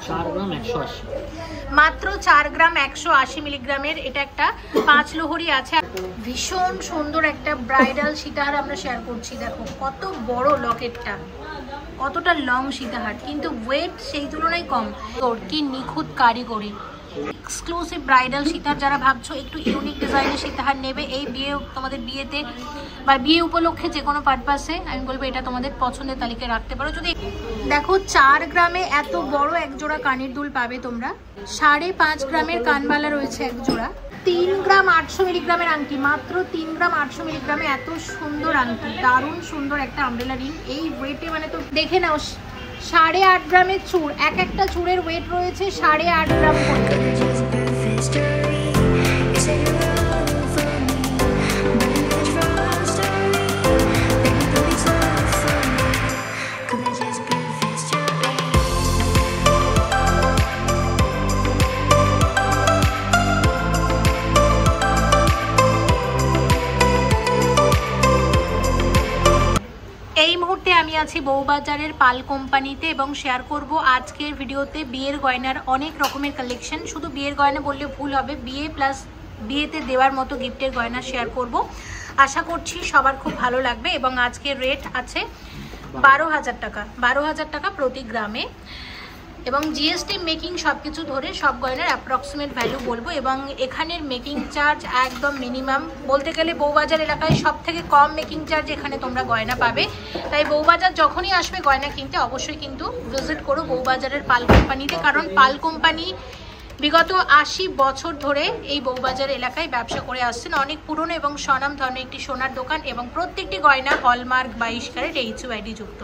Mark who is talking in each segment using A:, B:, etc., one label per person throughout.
A: 4 গ্রাম 180,
B: মাত্র 4 গ্রাম 180 মিলিগ্রামের। এটা একটা 5 লোহরি আছে। ভীষণ সুন্দর একটা ব্রাইডাল সীতাহার আমরা শেয়ার করছি। দেখো কত বড় লকেটটা, কতটা লং সীতাহার, কিন্তু ওয়েট সেই তুলনায় কম। কি নিখুঁত কারিগরি, এক্সক্লুসিভ ব্রাইডাল সীতাহার। যারা ভাবছো একটু ইউনিক ডিজাইনের সীতাহার নেবে এই তোমাদের বিয়েতে বা বিয়ে উপলক্ষে যে কোনো পারপাসে, আমি বলবো এটা তোমাদের পছন্দের তালিকায় রাখতে পারো। যদি দেখো 4 গ্রামে এত বড় এক জোড়া কানের দুল পাবে তোমরা। 5.5 গ্রামের কানবালা রয়েছে এক জোড়া। 3 গ্রাম 800 মিলিগ্রামের আংটি, মাত্র 3 গ্রাম 800 মিলিগ্রামে এত সুন্দর আংটি, দারুণ সুন্দর একটা আমব্রেলা রিং। এই ওয়েটে মানে তো দেখে নাও 8.5 গ্রামের চূড়, একটা চূড়ের ওয়েট রয়েছে 8.5 গ্রাম করে। এই মুহূর্তে আমি আছি বউবাজারের পাল কোম্পানিতে এবং শেয়ার করব আজকের ভিডিওতে বিয়ের গয়নার অনেক রকমের কালেকশন। শুধু বিয়ের গয়না বললে ভুল হবে, বিয়ে প্লাস বিয়েতে দেওয়ার মতো গিফটের গয়না শেয়ার করব। আশা করছি সবার খুব ভালো লাগবে। এবং আজকের রেট আছে 12,000 টাকা, 12,000 টাকা প্রতি গ্রামে। এবং জিএসটি মেকিং সব কিছু ধরে সব গয়নার অ্যাপ্রক্সিমেট ভ্যালু বলবো। এবং এখানের মেকিং চার্জ একদম মিনিমাম, বলতে গেলে বউবাজার এলাকায় সব থেকে কম মেকিং চার্জ এখানে তোমরা গয়না পাবে। তাই বউবাজার যখনই আসবে গয়না কিনতে অবশ্যই কিন্তু ভিজিট করো বউবাজারের পাল কোম্পানিতে, কারণ পাল কোম্পানি বিগত 80 বছর ধরে এই বউবাজার এলাকায় ব্যবসা করে আসছেন। অনেক পুরনো এবং স্বনাম ধর্মের একটি সোনার দোকান এবং প্রত্যেকটি গয়না হলমার্ক 22 ক্যারেট HUID যুক্ত।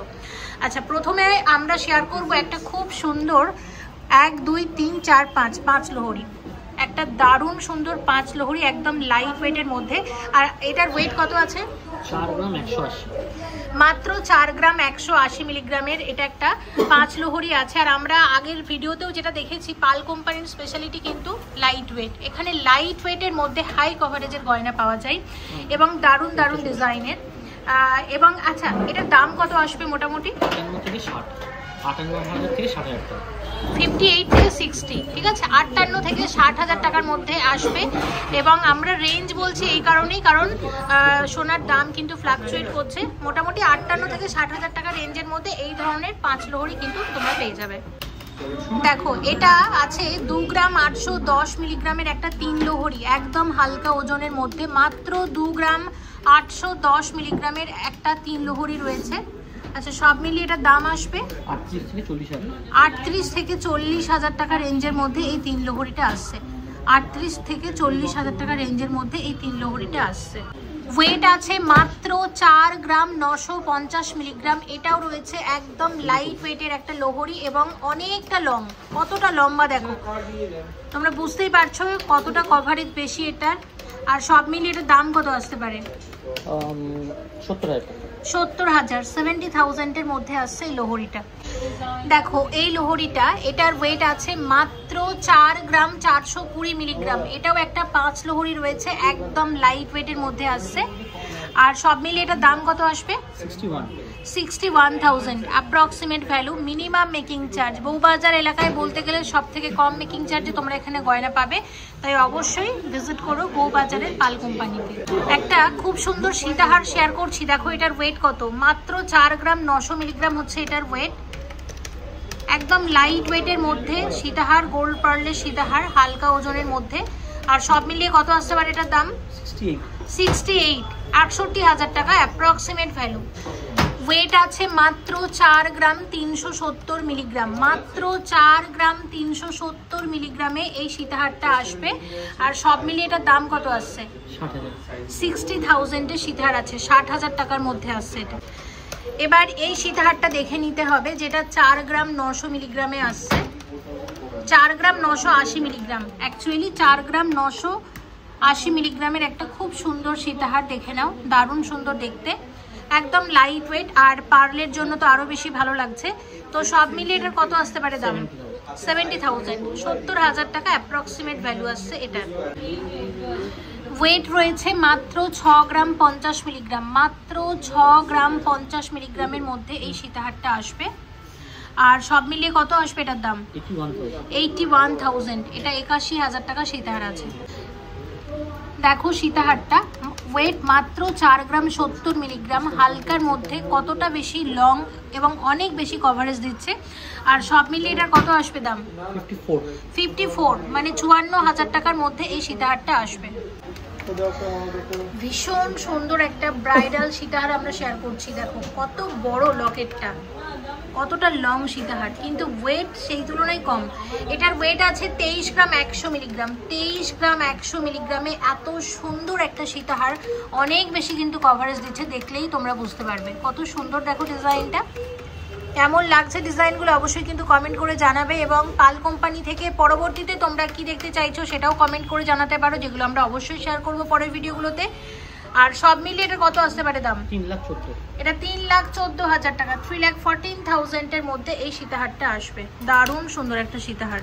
B: আচ্ছা, প্রথমে আমরা শেয়ার করব একটা খুব সুন্দর 1 2 3 4 5 লোহরি, একটা দারুণ সুন্দর 5 লোহরি, একদম লাইট ওয়েটের মধ্যে। আর এটার ওয়েট কত আছে?
A: 4 গ্রাম 180,
B: মাত্র 4 গ্রাম 180 মিলিগ্রামের। এটা একটা 5 লোহরি আছে। আর আমরা আগের ভিডিওতেও যেটা দেখেছি, পাল কোম্পানির স্পেশালিটি কিন্তু লাইট ওয়েট। এখানে লাইট ওয়েটের মধ্যে হাই কভারেজের গয়না পাওয়া যায় এবং দারুণ দারুণ ডিজাইনের। এবং আচ্ছা, এটার দাম কত আসবে মোটামুটি?
A: 58 থেকে 60, 58,000 থেকে 60,000 টাকা,
B: 58 থেকে 60, ঠিক আছে, 58 থেকে 60,000 টাকার মধ্যে আসবে। এবং আমরা রেঞ্জ বলছি এই কারণেই, কারণ সোনার দাম কিন্তু ফ্লাকচুয়েট করছে। মোটামুটি 58 থেকে 60,000 টাকা রেঞ্জের মধ্যে এই ধরনের 5 লোহরি কিন্তু তোমরা পেয়ে যাবে। দেখো এটা আছে 2 গ্রাম 810 মিলিগ্রামের একটা 3 লোহরি, একদম হালকা ওজনের মধ্যে। মাত্র 2 গ্রাম 810 মিলিগ্রামের একটা 3 লোহরি রয়েছে। আচ্ছা, সব মিলিয়ে এটার দাম আসবে 38 থেকে 40,000 টাকা রেঞ্জের মধ্যে এই 3 লোহরিটা আসছে। 38 থেকে 40,000 টাকা রেঞ্জের মধ্যে এই 3 লোহরিটা আসছে। ওয়েট আছে মাত্র 4 গ্রাম 950 মিলিগ্রাম। এটাও রয়েছে একদম লাইট ওয়েটের একটা লোহরি এবং অনেকটা লং। কতটা লম্বা দেখো, তোমরা বুঝতেই পারছো কতটা কভারেজ বেশি এটার। আর সব মিলিয়ে এটার দাম কত আসতে পারে? 70,000, 70,000 এর মধ্যে আসছে এই লোহরিটা। দেখো এই লোহরিটা, এটার ওয়েট আছে মাত্র 4 গ্রাম 420 মিলিগ্রাম। এটাও একটা 5 লোহরি রয়েছে, একদম লাইট ওয়েটের মধ্যে আসছে। আর সব মিলিয়ে এটার দাম কত আসবে? 61,000 approximate value. Minimum making charge Bowbazar এলাকায় বলতে গেলে সব থেকে কম মেকিং চার্জে তোমরা এখানে গয়না পাবে। তাই অবশ্যই ভিজিট করো বউবাজারের পাল কোম্পানিতে। একটা খুব সুন্দর সীতাহার শেয়ার করছি। দেখো এটার ওয়েট কত, মাত্র 4 গ্রাম 900 মিলিগ্রাম হচ্ছে এটার ওয়েট। একদম লাইট ওয়েটের মধ্যে সীতাহার, গোল্ড পার্লের সীতাহার, হালকা ওজনের মধ্যে। আর সব মিলিয়ে কত আসতে পারে এটার দাম? 68,000 টাকা অ্যাপ্রক্সিমেট ভ্যালু। ওয়েট আছে মাত্র 4 গ্রাম 370 মিলিগ্রাম। মাত্র 4 গ্রাম 370 মিলিগ্রামে এই সীতাহারটা আসবে। আর সব মিলিয়ে এটার দাম কত আসছে? 60,000 এর সীতাহার আছে, 60,000 টাকার মধ্যে আসছে এটা। এবার এই সীতাহারটা দেখে নিতে হবে, যেটা 4 গ্রাম 900 মিলিগ্রামে আসছে। 4 গ্রাম 980 মিলিগ্রাম, অ্যাকচুয়ালি 4 গ্রাম 980 মিলিগ্রামের একটা খুব সুন্দর সীতাহার। দেখে নাও, দারুণ সুন্দর দেখতে, একদম লাইট ওয়েট। আর পার্লের জন্য তো আরো বেশি ভালো লাগছে। তো সব মিলিয়ে এটার কত আসতে পারে দাম? 70,000, 70,000 টাকা অ্যাপ্রক্সিমেট ভ্যালু আসছে এটার। ওয়েট রয়েছে মাত্র 6 গ্রাম 50 মিলিগ্রাম। মাত্র 6 গ্রাম 50 মিলিগ্রামের মধ্যে এই সীতাহারটা আসবে। আর সব মিলিয়ে কত আসবে এটার দাম? 81,000। এটা 81,000 টাকা সীতাহার আছে। দেখো সীতাহারটা ওয়েট মাত্র 4 গ্রাম 70 মিলিগ্রাম, হালকার মধ্যে কতটা বেশি লং এবং অনেক বেশি কভারেজ দিচ্ছে। আর সব মিলিয়ে এটার কত আসবে দাম? 54, মানে 54,000 টাকার মধ্যে এই সীতাহারটা আসবে। ভীষণ সুন্দর একটা ব্রাইডাল সীতাহার আমরা শেয়ার করছি। দেখো কত বড় লকেটটা, কতটা লং সীতাহার, কিন্তু ওয়েট সেই তুলনায় কম। এটার ওয়েট আছে 23 গ্রাম 100 মিলিগ্রাম। 23 গ্রাম 100 মিলিগ্রামে এত সুন্দর একটা সীতাহার অনেক বেশি কিন্তু কভারেজ দিচ্ছে, দেখলেই তোমরা বুঝতে পারবে কত সুন্দর। দেখো ডিজাইনটা কেমন লাগছে, ডিজাইনগুলো অবশ্যই কিন্তু কমেন্ট করে জানাবে। এবং পাল কোম্পানি থেকে পরবর্তীতে তোমরা কি দেখতে চাইছো সেটাও কমেন্ট করে জানাতে পারো, যেগুলো আমরা অবশ্যই শেয়ার করবো পরের ভিডিওগুলোতে। আর সব মিলিয়ে এটা কত আসতে পারে দাম?
A: 3,14,000।
B: এটা 3,14,000 টাকা, 3,14,000 এর মধ্যে এই সীতাহারটা আসবে। দারুণ সুন্দর একটা সীতাহার।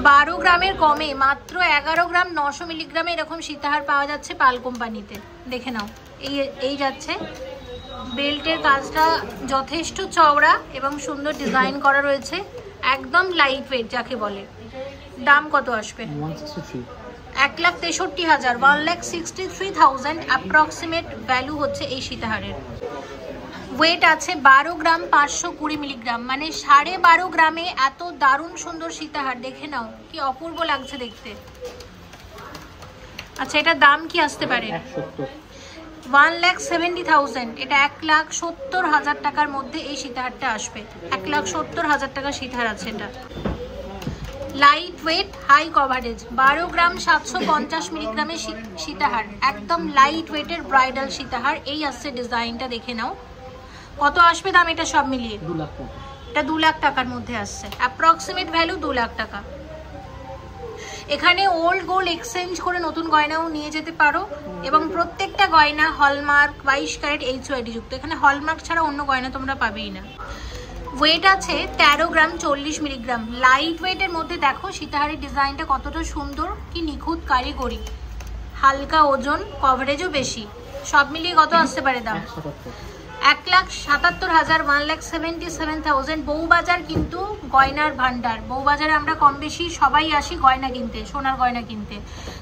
B: 12 গ্রামের কমে মাত্র 11 গ্রাম 900 মিলিগ্রামে এরকম সীতাহার পাওয়া যাচ্ছে পাল কোম্পানিতে। দেখে নাও, এই যাচ্ছে। বেল্টের কাজটা যথেষ্ট চওড়া এবং সুন্দর ডিজাইন করা রয়েছে, একদম লাইট ওয়েট যাকে বলে। দাম কত আসবে? 1,63,000, 1,63,000 অ্যাপ্রক্সিমেট ভ্যালু হচ্ছে এই সীতাহারের। ওয়েট আছে 12 গ্রাম 520 মিলিগ্রাম, মানে 12.5 গ্রামে এত দারুণ সুন্দর সীতাহার। দেখে নাও কি অপূর্ব লাগছে দেখতে। আচ্ছা এটার দাম কি আসতে পারে? 1,70,000। এটা 1,70,000 টাকার মধ্যে এই সীতাহারটা আসবে। 1,70,000 টাকা সীতাহার আছে এটা। লাইট ওয়েট হাই কভারেজ, 12 গ্রাম 750 মিলিগ্রামের সীতাহার, একদম লাইট ওয়েটের ব্রাইডাল সীতাহার। এই আসছে ডিজাইনটা, দেখে নাও কত আসবে দাম এটা সব মিলিয়ে?
A: 2 লাখ।
B: এটা 2 লাখ টাকার মধ্যে আসছে, অ্যাপ্রক্সিমেট ভ্যালু 2 লাখ টাকা। এখানে ওল্ড গোল্ড এক্সচেঞ্জ করে নতুন গয়নাও নিয়ে যেতে পারো, এবং প্রত্যেকটা গয়না হলমার্ক 22 ক্যারেট HYD যুক্ত। এখানে হলমার্ক ছাড়া অন্য গয়না তোমরা পাবেই না। ওয়েট আছে 13 গ্রাম 40 মিলিগ্রাম, লাইট ওয়েটের মধ্যে। দেখো সীতাহারের ডিজাইনটা কতটা সুন্দর, কি নিখুঁত কারিগরি, হালকা ওজন, কভারেজও বেশি। সব মিলিয়ে কত আসতে পারে দাম? 1,77,000, 1,77,000। বউবাজার কিন্তু গয়নার ভান্ডার। বউবাজারে আমরা কম বেশি সবাই আসি গয়না কিনতে, সোনার গয়না কিনতে।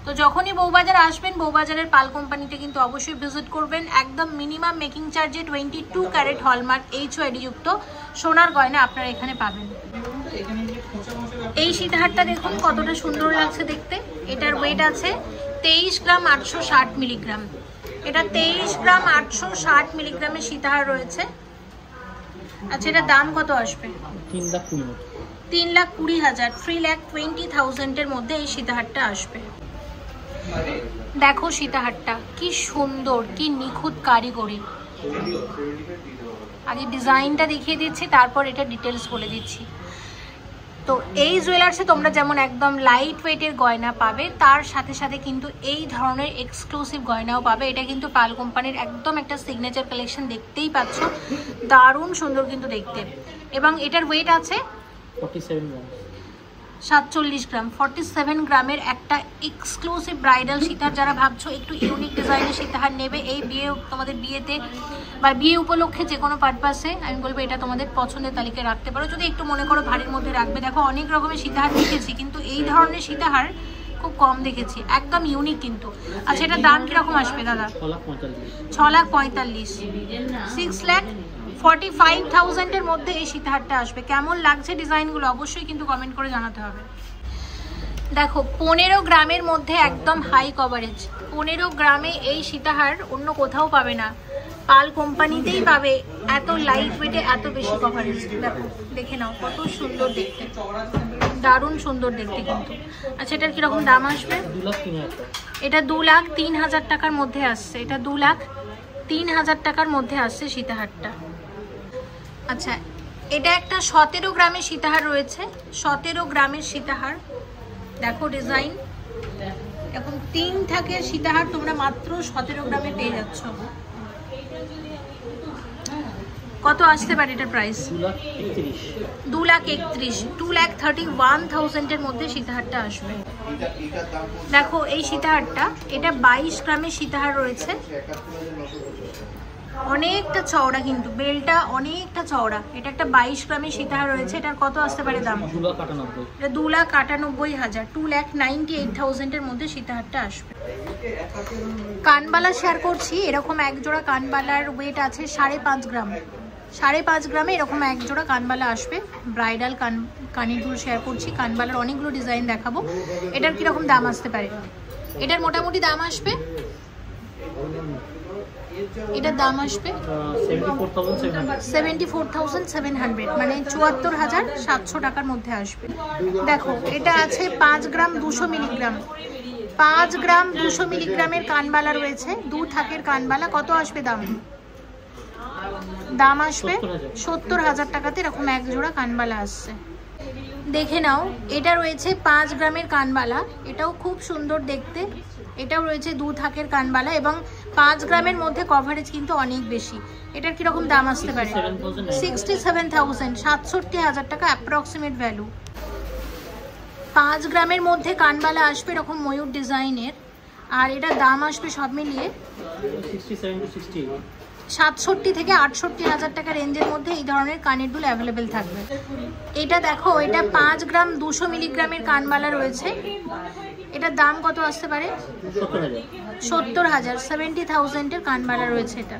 B: তো যখনই বউবাজার আসবেন, বউবাজারের পাল কোম্পানিতে কিন্তু অবশ্যই ভিজিট করবেন। একদম মিনিমাম মেকিং চার্জে 22 ক্যারেট হলমার্ক HYD যুক্ত সোনার গয়না আপনারা এখানে পাবেন। এই সীতাহারটা দেখুন কতটা সুন্দর লাগছে দেখতে। এটার ওয়েট আছে 23 গ্রাম 860 মিলিগ্রাম। এটা 23 গ্রাম 860 মিলিগ্রামের সীতাহার রয়েছে। আচ্ছা এটার দাম কত আসবে? 3,20,000, 3,20,000 এর মধ্যে এই সীতাহারটা আসবে। দেখো সীতাহারটা কি সুন্দর, কি নিখুঁত কারিগরি। আগে ডিজাইনটা দেখিয়ে দিচ্ছি, তারপর এটা ডিটেলস বলে দিচ্ছি। তো এই জুয়েলার্সে তোমরা যেমন একদম লাইট ওয়েটের গয়না পাবে, তার সাথে সাথে কিন্তু এই ধরনের এক্সক্লুসিভ গয়নাও পাবে। এটা কিন্তু পাল কোম্পানির একদম একটা সিগনেচার কালেকশন, দেখতেই পাচ্ছ দারুণ সুন্দর কিন্তু দেখতে। এবং এটার ওয়েট আছে 47 গ্রাম, 47 গ্রামের একটা এক্সক্লুসিভ ব্রাইডাল সীতাহার। যারা ভাবছো একটু ইউনিক ডিজাইনের সীতাহার নেবে এই তোমাদের বিয়েতে বা বিয়ে উপলক্ষে যে কোনো পারপাসে, আমি বলবো এটা তোমাদের পছন্দের তালিকায় রাখতে পারো। যদি একটু মনে করো ভারীর মধ্যে রাখবে, দেখো অনেক রকমের সীতাহার দেখেছি, কিন্তু এই ধরনের সীতাহার খুব কম দেখেছি, একদম ইউনিক কিন্তু। আচ্ছা এটার দাম কিরকম আসবে দাদা? 6,45,000, 6,45,000 এর মধ্যে এই সীতাহারটা আসবে। কেমন লাগছে ডিজাইনগুলো অবশ্যই কিন্তু কমেন্ট করে জানাতে হবে। দেখো 15 গ্রামের মধ্যে একদম হাই কভারেজ, 15 গ্রামে এই সীতাহার অন্য কোথাও পাবে না, পাল কোম্পানিতেই পাবে। এত লাইট ওয়েটে এত বেশি কভারেজ। দেখো দেখে নাও কত সুন্দর দেখতে, দারুণ সুন্দর দেখতে কিন্তু। আচ্ছা এটার কিরকম দাম আসবে? এটা 2,03,000 টাকার মধ্যে আসছে। এটা 2,03,000 টাকার মধ্যে আসছে সীতাহারটা। আচ্ছা এটা একটা 17 গ্রামের সীতাহার রয়েছে, 17 গ্রামের সীতাহার। দেখো ডিজাইন, এখন 3 থাকের সীতাহার তোমরা মাত্র 17 গ্রামে পেয়ে যাচ্ছ। কত আসতে পারে এটার প্রাইস? 2,31,000, 2,31,000 এর মধ্যে সীতাহারটা আসবে। দেখো এই সীতাহারটা, এটা 22 গ্রামের সীতাহার রয়েছে। অনেকটা চওড়া, কিন্তু বেলটা অনেকটা চওড়া। এটা একটা 22 গ্রামের সীতাহার রয়েছে। এটার কত আসতে পারে দাম?
A: 2,98,000।
B: এটা 2,98,000, 2,98,000 এর মধ্যে সীতাহারটা আসবে। কানবালা শেয়ার করছি। এরকম এক জোড়া কানবালার ওয়েট আছে 5.5 গ্রাম। 5.5 গ্রামে এরকম এক জোড়া কানবালা আসবে। ব্রাইডাল কানের দুল শেয়ার করছি। কানবালার অনেকগুলো ডিজাইন দেখাবো। এটার কিরকম দাম আসতে পারে? এটার মোটামুটি দাম আসবে, এটার দাম আসবে 74,700, মানে 74,700 টাকার মধ্যে আসবে। দেখো এটা আছে 5 গ্রাম 200 মিলিগ্রাম। 5 গ্রাম 200 মিলিগ্রামের কানবালা রয়েছে, 2 থাকের কানবালা। কত আসবে দাম? দাম আসবে 70,000 টাকাতে এরকম এক জোড়া কানবালা আসছে। দেখে নাও, এটা রয়েছে 5 গ্রামের কানবালা। এটাও খুব সুন্দর দেখতে। এটাও রয়েছে 2 থাকের কানবালা এবং 5 গ্রামের মধ্যে কভারেজ কিন্তু অনেক বেশি। এটার কিরকম দাম আসতে পারে? 67,000, 67,000 টাকা অ্যাপ্রক্সিমেট ভ্যালু। 5 গ্রামের মধ্যে কানবালা আসবে এরকম ময়ূর ডিজাইনের, আর এটার দাম আসবে সব মিলিয়ে 67 থেকে 68,000 টাকা রেঞ্জের মধ্যে এই ধরনের কানের দুল অ্যাভেলেবেল থাকবে। এটা দেখো, এটা 5 গ্রাম 200 মিলিগ্রামের কানবালা রয়েছে। এটার দাম কত আসতে পারে? 70,000, 70,000 এর কানবালা রয়েছে এটা।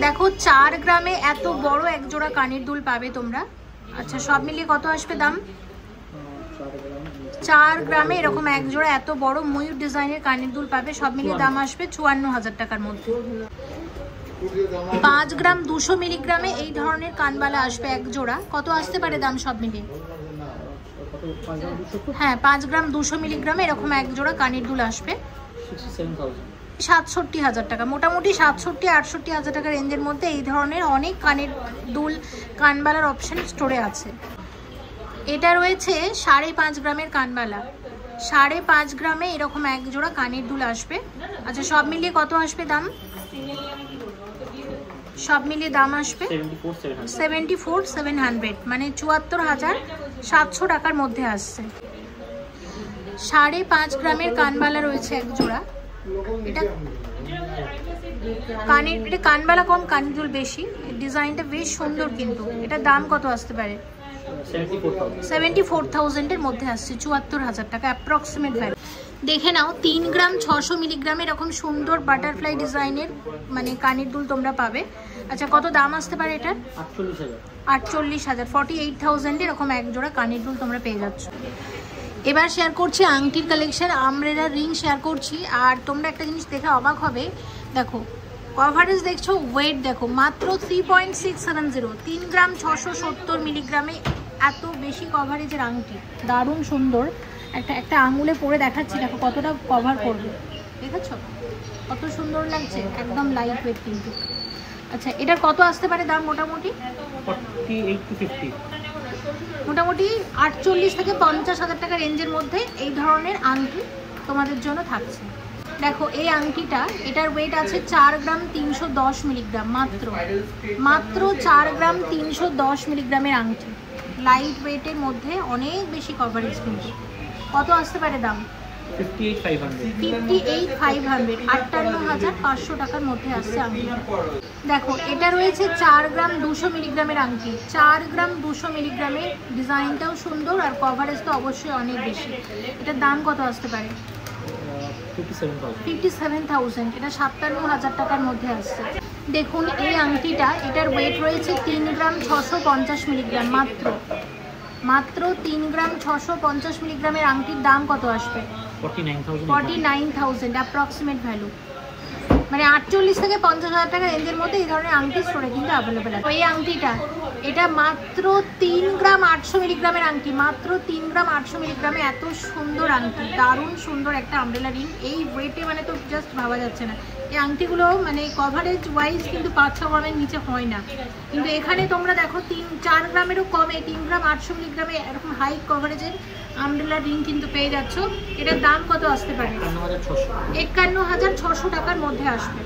B: দেখো 4 গ্রামে এত বড় এক জোড়া কানের দুল পাবে তোমরা। আচ্ছা, সব মিলিয়ে কত আসবে দাম? 4 গ্রামে এরকম এক জোড়া এত বড় ময়ূর ডিজাইনের কানের দুল পাবে। সব মিলিয়ে দাম আসবে 54,000 টাকার মধ্যে। 5 গ্রাম 200 মিলিগ্রামে এই ধরনের কানবালা আসবে এক জোড়া। কত আসতে পারে দাম সব মিলিয়ে? হ্যাঁ, 5 গ্রাম 200 মিলিগ্রামে এরকম এক জোড়া কানের দুল আসবে 67,000 টাকা। মোটামুটি 67-68,000 টাকা রেঞ্জের মধ্যে এই ধরনের অনেক কানের দুল কানবালার অপশন স্টোরে আছে। এটা রয়েছে 5.5 গ্রামের কানবালা। 5.5 গ্রামে এরকম এক জোড়া কানের দুল আসবে। আচ্ছা, সব মিলিয়ে কত আসবে দাম? সব মিলিয়ে দাম আসবে 74,700, মানে 74,700 টাকার মধ্যে আসছে। 5.5 গ্রামের কানবালা রয়েছে এক জোড়া। এটা কানবালা কম, কানের দুল বেশি। ডিজাইনটা বেশ সুন্দর, কিন্তু এটার দাম কত আসতে পারে? 74,000 এর মধ্যে আসছে, 74,000 টাকা অ্যাপ্রক্সিমেট ভ্যালু। দেখে নাও, 3 গ্রাম 600 মিলিগ্রামে এরকম সুন্দর বাটারফ্লাই ডিজাইনের মানে কানের দুল তোমরা পাবে। আচ্ছা, কত দাম আসতে পারে এটার? 48,000, 48,000 এরকম এক জোড়া কানের দুল তোমরা পেয়ে যাচ্ছ। এবার শেয়ার করছি আংটির কালেকশন। আমব্রেলা রিং শেয়ার করছি। আর তোমরা একটা জিনিস দেখে অবাক হবে। দেখো কভারেজ দেখছো, ওয়েট দেখো, মাত্র 3.670, 3 গ্রাম 670 মিলিগ্রামে এত বেশি কভারেজের আংটি। দারুণ সুন্দর। একটা আঙুলে পরে দেখাচ্ছি, দেখো কতটা কভার করবে। দেখেছো কত সুন্দর লাগছে, একদম লাইট ওয়েট কিন্তু। আচ্ছা, এটার কত আসতে পারে দাম? মোটামুটি 48 থেকে 50,000 টাকা রেঞ্জের মধ্যে এই ধরনের আংটি তোমাদের জন্য থাকছে। দেখো এই আংটিটা, এটার ওয়েট আছে 4 গ্রাম 310 মিলিগ্রাম। মাত্র 4 গ্রাম 310 মিলিগ্রামের আংটি, লাইট ওয়েটের মধ্যে অনেক বেশি কভারেজ। কিন্তু কত আসতে পারে দাম? 58,500, 58,500 টাকার মধ্যে আসছে আংটিটা। দেখো এটা রয়েছে 4 গ্রাম 200 মিলিগ্রামের আংটি। 4 গ্রাম 200 মিলিগ্রামের, ডিজাইনটাও সুন্দর আর কভারেজ তো অবশ্যই অনেক বেশি। এটার দাম কত আসতে পারে? 57,000, এটা 57,000 টাকার মধ্যে আসছে। দেখুন এই আংটিটা, এটার ওয়েট রয়েছে 3 গ্রাম 650 মিলিগ্রাম। মাত্র 3 গ্রাম 650 মিলিগ্রামের আংটির দাম কত আসবে? 49,000 অ্যাপ্রক্সিমেট ভ্যালু, মানে 48 থেকে 50,000 টাকা রেঞ্জের মধ্যে এই ধরনের আংটি স্টোরে কিন্তু অ্যাভেলেবেল আছে। এই আংটিটা, এটা মাত্র 3 গ্রাম 800 মিলিগ্রামের আংটি। মাত্র 3 গ্রাম 800 মিলিগ্রামে এত সুন্দর আংটি, দারুণ সুন্দর একটা আমব্রেলা রিং। এই ওয়েটে মানে তো জাস্ট ভাবা যাচ্ছে না। এই আংটিগুলো মানে কভারেজ ওয়াইজ কিন্তু 5-6 গ্রামের নিচে হয় না, কিন্তু এখানে তোমরা দেখো 3-4 গ্রামেরও কমে 3 গ্রাম 800 মিলিগ্রামে এরকম হাই কভারেজের আমব্রেলা রিং কিন্তু পেয়ে যাচ্ছ। এটার দাম কত আসতে পারে? 51,600 টাকার মধ্যে আসবে।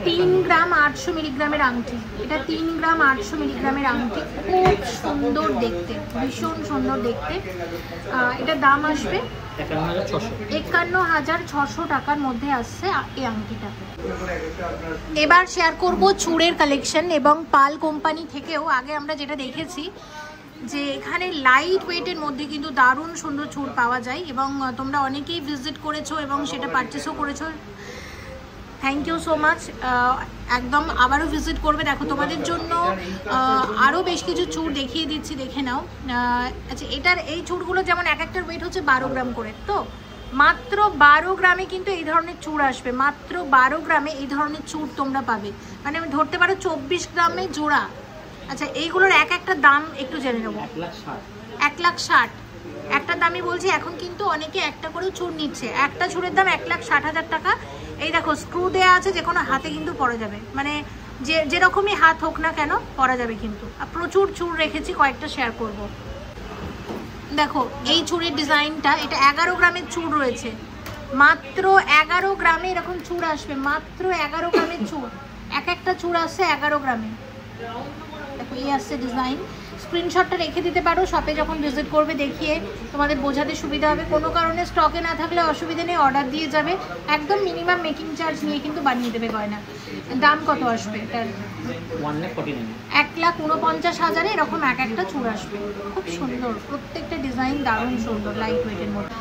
B: 3 গ্রাম 800 মিলিগ্রামের আংটি, এটা 3 গ্রাম 800 মিলিগ্রামের আংটি, খুব সুন্দর দেখতে, ভীষণ সুন্দর দেখতে। এটার দাম আসবে 51,600 টাকার মধ্যে আসছে এই আংটিটা। এবার শেয়ার করব চূড়ের কালেকশন, এবং পাল কোম্পানি থেকেও আগে আমরা যেটা দেখেছি যে এখানে লাইট ওয়েটের মধ্যে কিন্তু দারুণ সুন্দর চূড় পাওয়া যায়, এবং তোমরা অনেকেই ভিজিট করেছো এবং সেটা পারচেসও করেছো। থ্যাংক ইউ সো মাচ, একদম আবারও ভিজিট করবে। দেখো তোমাদের জন্য আরও বেশ কিছু চূড় দেখিয়ে দিচ্ছি, দেখে নাও। আচ্ছা, এটার এই চূড়গুলো যেমন এক একটার ওয়েট হচ্ছে 12 গ্রাম করে, তো মাত্র 12 গ্রামে কিন্তু এই ধরনের চূড় আসবে, মাত্র 12 গ্রামে এই ধরনের চূড় তোমরা পাবে, মানে ধরতে পারো 24 গ্রামে জোড়া। আচ্ছা, এইগুলোর এক একটা দাম একটু জেনে নেবো। 1,60,000 একটা দামই বলছি, এখন কিন্তু অনেকে একটা করেও চূড় নিচ্ছে। একটা চূড়ের দাম 1,60,000 টাকা। এই দেখো স্ক্রু দেওয়া আছে, যে কোনো হাতে কিন্তু পরা যাবে, মানে যেরকমই হাত হোক না কেন পরা যাবে কিন্তু। আর প্রচুর চূড় রেখেছি, কয়েকটা শেয়ার করব। দেখো এই চূড়ের ডিজাইনটা, এটা 11 গ্রামের চূড় রয়েছে, মাত্র 11 গ্রামে এরকম চূড় আসবে, মাত্র 11 গ্রামের চূড়, এক একটা চূড় আসছে 11 গ্রামে। দেখো এই আসছে ডিজাইন, স্ক্রিনশটটা রেখে দিতে পারো, শপে যখন ভিজিট করবে দেখিয়ে তোমাদের বোঝাতে সুবিধা হবে। কোনো কারণে স্টকে না থাকলে অসুবিধা নেই, অর্ডার দিয়ে যাবে, একদম মিনিমাম মেকিং চার্জ নিয়ে কিন্তু বানিয়ে দেবে গয়না। দাম কত আসবে এটার? 1,49,000 এরকম এক একটা চূড় আসবে, খুব সুন্দর, প্রত্যেকটা ডিজাইন দারুণ সুন্দর, লাইট ওয়েটের মধ্যে।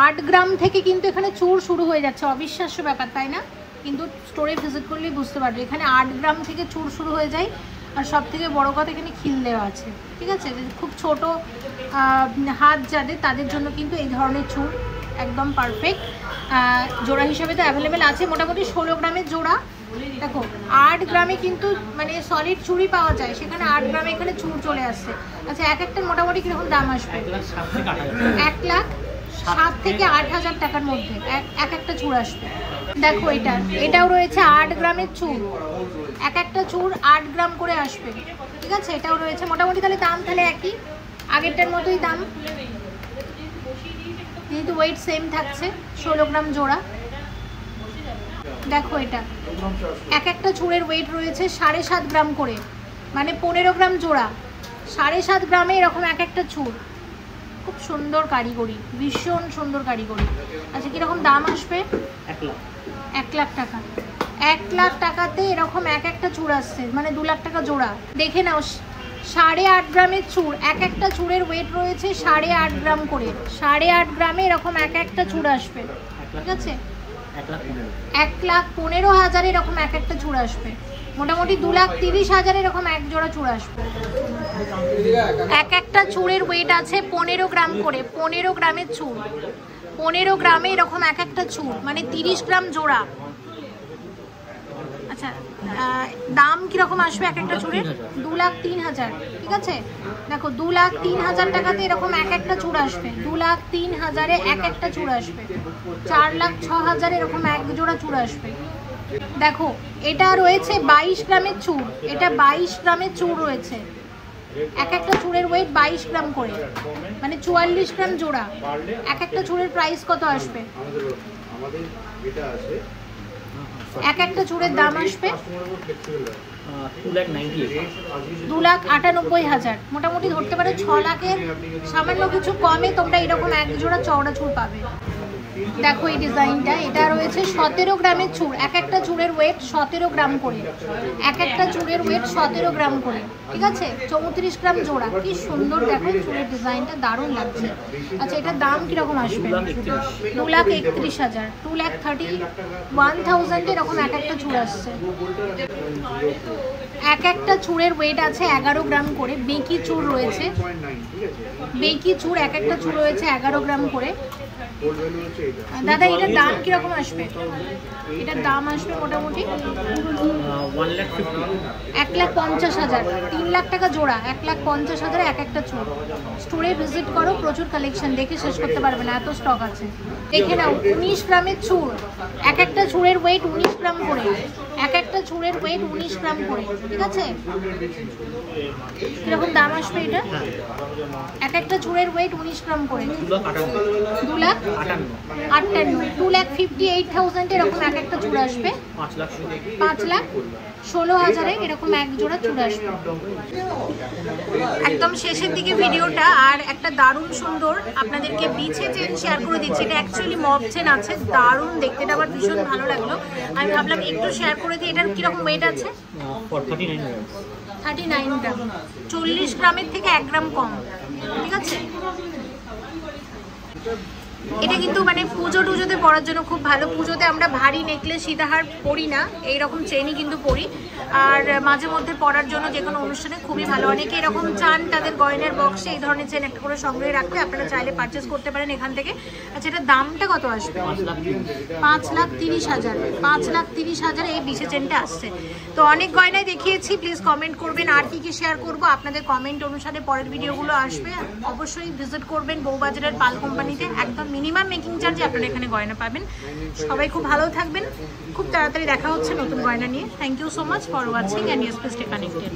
B: 8 গ্রাম থেকে কিন্তু এখানে চূড় শুরু হয়ে যাচ্ছে, অবিশ্বাস্য ব্যাপার তাই না? কিন্তু স্টোরে ভিজিট করলেই বুঝতে পারবে, এখানে 8 গ্রাম থেকে চূড় শুরু হয়ে যায়। আর সব থেকে বড়ো কথা, এখানে খিল দেওয়া আছে, ঠিক আছে? খুব ছোট হাত যাদের, তাদের জন্য কিন্তু এই ধরনের চূড় একদম পারফেক্ট। জোড়া হিসাবে তো অ্যাভেলেবেল আছে, মোটামুটি 16 গ্রামের জোড়া। দেখো 8 গ্রামে কিন্তু মানে সলিড চুড়ি পাওয়া যায়, সেখানে 8 গ্রামে এখানে চূড় চলে আসছে। আচ্ছা, এক একটার মোটামুটি কীরকম দাম আসবে? 1,07,000 থেকে 8,000 টাকার মধ্যে এক একটা চূড় আসবে। দেখো এটাও রয়েছে 8 গ্রামের চূড়, এক একটা চূড় 8 গ্রাম করে আসবে, ঠিক আছে? এটাও রয়েছে মোটামুটি, তাহলে দাম তাহলে একই, আগেরটার মতোই দাম, যেহেতু ওয়েট সেম থাকছে, 16 গ্রাম জোড়া। দেখো এটা এক একটা চূড়ের ওয়েট রয়েছে 7.5 গ্রাম করে, মানে 15 গ্রাম জোড়া, 7.5 গ্রামে এরকম এক একটা চূড়, খুব সুন্দর কারিগরি, ভীষণ সুন্দর কারিগরি। আচ্ছা, কীরকম দাম আসবে? 1 লাখ টাকা। 1 লাখ টাকাতে এরকম এক একটা চূড় আসছে, মানে 2 লাখ টাকা জোড়া। দেখে নাও, 8.5 গ্রামের চূড়, এক একটা চূড়ের ওয়েট রয়েছে 8.5 গ্রাম করে, 8.5 গ্রামে এরকম এক একটা চূড় আসবে, ঠিক আছে? 1,15,000 এরকম এক একটা চূড় আসবে, মোটামুটি 2,30,000 এরকম এক জোড়া চূড় আসবে। এক একটা চূড়ের ওয়েট আছে 15 গ্রাম করে, 15 গ্রামের চূড়, 15 গ্রামে এরকম এক একটা চূড়, মানে 30 গ্রাম জোড়া। আচ্ছা, দাম কীরকম আসবে এক একটা চূড়ের? 2,03,000, ঠিক আছে? দেখো 2,03,000 টাকাতে এরকম এক একটা চূড় আসবে, 2,03,000-এ এক একটা চূড় আসবে, 4,06,000 এরকম এক জোড়া চূড় আসবে। দেখো এটা রয়েছে 22 গ্রামের চূড়, এটা 22 গ্রামের চূড় রয়েছে, এক একটা চূড়ের ওয়েট 22 গ্রাম করে, মানে 44 গ্রাম জোড়া। এক একটা চূড়ের প্রাইস কত আসবে? এক একটা চূড়ের দাম আসবে 2,98,000, মোটামুটি ধরতে পারো 6 লাখের সামান্য কিছু কমে তোমরা এরকম এক জোড়া চওড়া চূড় পাবে। দেখো এই ডিজাইনটা, এটা রয়েছে 17 গ্রামের চূড়, এক একটা চূড়ের ওয়েট 17 গ্রাম করে, এক একটা চূড়ের ওয়েট 17 গ্রাম করে, ঠিক আছে? 34 গ্রাম জোড়া, কি সুন্দর দেখো চূড়ের ডিজাইনটা, দারুণ লাগছে। আচ্ছা, এটার দাম কীরকম আসবে? 2,31,000, 2,31,000 এরকম এক একটা চূড় আসছে। এক একটা চূড়ের ওয়েট আছে 11 গ্রাম করে, বেঁকি চূড় রয়েছে, বেঁকি চূড় এক একটা চূড় রয়েছে 11 গ্রাম করে। দাদা এটার দাম কিরকম আসবে? এটার দাম আসবে মোটামুটি 1,50,000, 3 লাখ টাকা জোড়া, 1,50,000 এক একটা চূড়। স্টোরে ভিজিট করো, প্রচুর কালেকশন, দেখে শেষ করতে পারবে না, এত স্টক আছে। দেখে নাও 19 গ্রামের চূড়, এক একটা চূড়ের ওয়েট 19 গ্রাম করে, এক একটা চূড়ের ওয়েট 19 গ্রাম করে, ঠিক আছে? কিরকম দাম আসবে এটা? এক একটা চূড়ের ওয়েট 19 গ্রাম করে, 2,58,000 এরকম এক একটা চূড় আসবে। 5,16,000 এরকম এক জোড়া চূড় আসবে। একদম শেষের দিকে ভিডিওটা আর একটা দারুণ সুন্দর আপনাদেরকে বিছে চেন শেয়ার করে দিচ্ছি। এটা অ্যাকচুয়ালি মব চেন আছে, দারুণ দেখতে, এটা আমার ভীষণ ভালো লাগলো। আমি ভাবলাম একটু শেয়ার করে দিই। এটার কিরকম ওয়েট আছে? 39 গ্রাম, 40 গ্রামের থেকে 1 গ্রাম কম, ঠিক আছে? এটা কিন্তু মানে পুজো টুজোতে পরার জন্য খুব ভালো। পুজোতে আমরা ভারী নেকলেস সীতাহার পরি না, এইরকম চেনই কিন্তু পরি, আর মাঝে মধ্যে পরার জন্য যে কোনো অনুষ্ঠানে খুবই ভালো। অনেকে এরকম চান তাদের গয়নার বক্সে এই ধরনের চেন একটা করে সংগ্রহে রাখতে, আপনারা চাইলে পারচেস করতে পারেন এখান থেকে। আচ্ছা, এটার দামটা কত আসবে? 5,30,000, 5,30,000 এই বিছে চেনটা আসছে। তো অনেক গয়নায় দেখিয়েছি, প্লিজ কমেন্ট করবেন আর কি কি শেয়ার করবো, আপনাদের কমেন্ট অনুসারে পরের ভিডিওগুলো আসবে। অবশ্যই ভিজিট করবেন বউবাজারের পাল কোম্পানিতে, একদম মিনিমাম মেকিং চার্জে আপনারা এখানে গয়না পাবেন। সবাই খুব ভালো থাকবেন, খুব তাড়াতাড়ি দেখা হচ্ছে নতুন গয়না নিয়ে। Thank you so much for watching and yes please stay connected.